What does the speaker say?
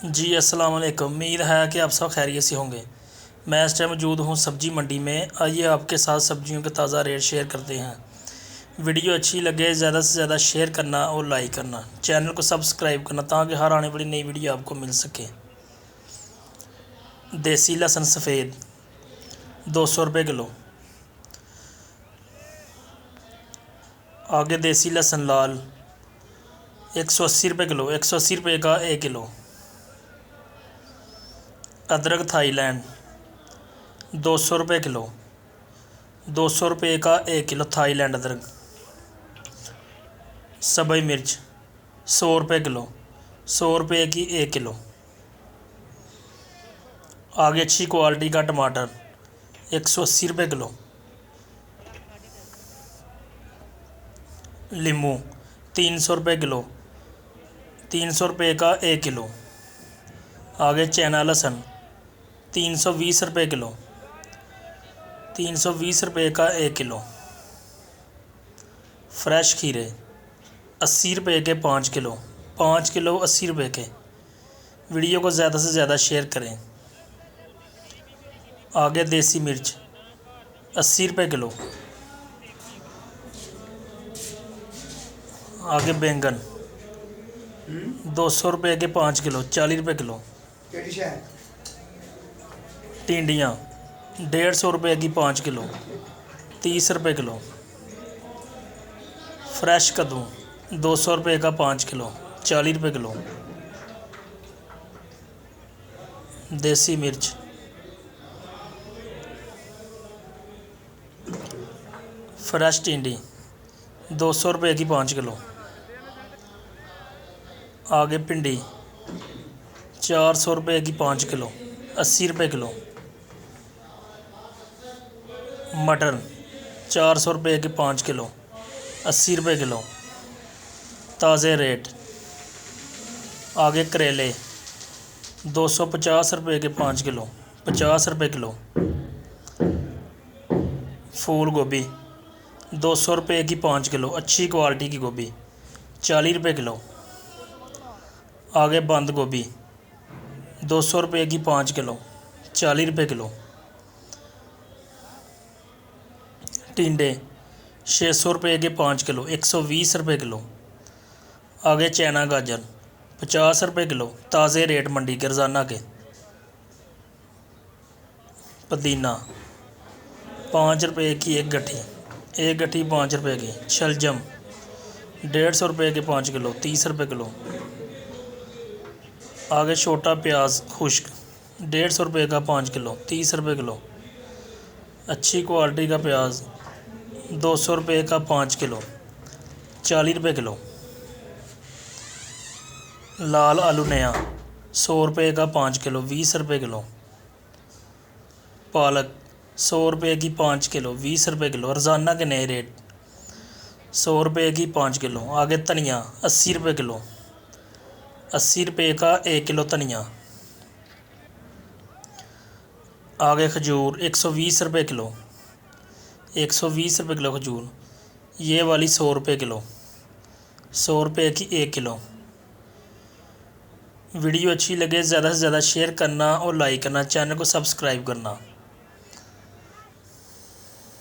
जी अस्सलाम वालेकुम। उम्मीद है कि आप सब खैरियत से होंगे। मैं इस टाइम मौजूद हूँ सब्ज़ी मंडी में। आइए आपके साथ सब्जियों के ताज़ा रेट शेयर करते हैं। वीडियो अच्छी लगे ज़्यादा से ज़्यादा शेयर करना और लाइक करना, चैनल को सब्सक्राइब करना ताकि हर आने वाली नई वीडियो आपको मिल सके। देसी लहसुन सफ़ेद 200 रुपये किलो। आगे देसी लहसुन लाल 180 रुपये किलो, 180 रुपये का 1 किलो। अदरक थाईलैंड 200 रुपये किलो, 200 रुपये का 1 किलो थाईलैंड अदरक। सब्ज़ मिर्च 100 रुपये किलो, 100 रुपये की 1 किलो। आगे अच्छी क्वालिटी का टमाटर 180 रुपये किलो। नींबू 300 रुपये किलो, 300 रुपये का 1 किलो। आगे चाइना लहसुन 320 रुपये किलो, 320 रुपये का 1 किलो। फ्रेश खीरे 80 रुपये के 5 किलो, 5 किलो 80 रुपये के। वीडियो को ज़्यादा से ज़्यादा शेयर करें। आगे देसी मिर्च 80 रुपये किलो। आगे बैंगन 200 रुपये के 5 किलो, 40 रुपये किलो। टिंडियाँ 150 रुपये की 5 किलो, 30 रुपये किलो। फ्रेश कद्दू 200 रुपये का 5 किलो, 40 रुपये किलो। देसी मिर्च फ्रेश टिंडी 200 रुपये की 5 किलो। आगे भिंडी 400 रुपये की 5 किलो, 80 रुपये किलो। मटर 400 रुपये की 5 किलो, 80 रुपये किलो। ताज़े रेट। आगे करेले 250 रुपये के 5 किलो, 50 रुपये किलो। फूल गोभी 200 रुपये की 5 किलो, अच्छी क्वालिटी की गोभी 40 रुपये किलो। आगे बंद गोभी 200 रुपये की 5 किलो, 40 रुपये किलो। टिंडे 600 रुपये के 5 किलो, 120 रुपये किलो। आगे चाइना गाजर 50 रुपये किलो, ताज़े रेट मंडी के रोज़ाना के। पुदीना 5 रुपये की 1 गट्ठी, 1 गट्ठी 5 रुपये की। शलजम 150 रुपये के 5 किलो, 30 रुपये किलो। आगे छोटा प्याज खुश्क 150 रुपये का 5 किलो, 30 रुपये किलो। अच्छी क्वालिटी का प्याज 200 रुपये का 5 किलो, 40 रुपये किलो। लाल आलू नया 100 रुपये का 5 किलो, 20 रुपये किलो। पालक 100 रुपये की 5 किलो, 20 रुपये किलो। रोज़ाना के नए रेट 100 रुपये की 5 किलो। आगे धनिया 80 रुपये किलो, 80 रुपये का 1 किलो धनिया। आगे खजूर 120 रुपये किलो, 120 रुपये किलो खजूर। ये वाली 100 रुपये किलो, 100 रुपये की 1 किलो। वीडियो अच्छी लगे ज़्यादा से ज़्यादा शेयर करना और लाइक करना, चैनल को सब्सक्राइब करना।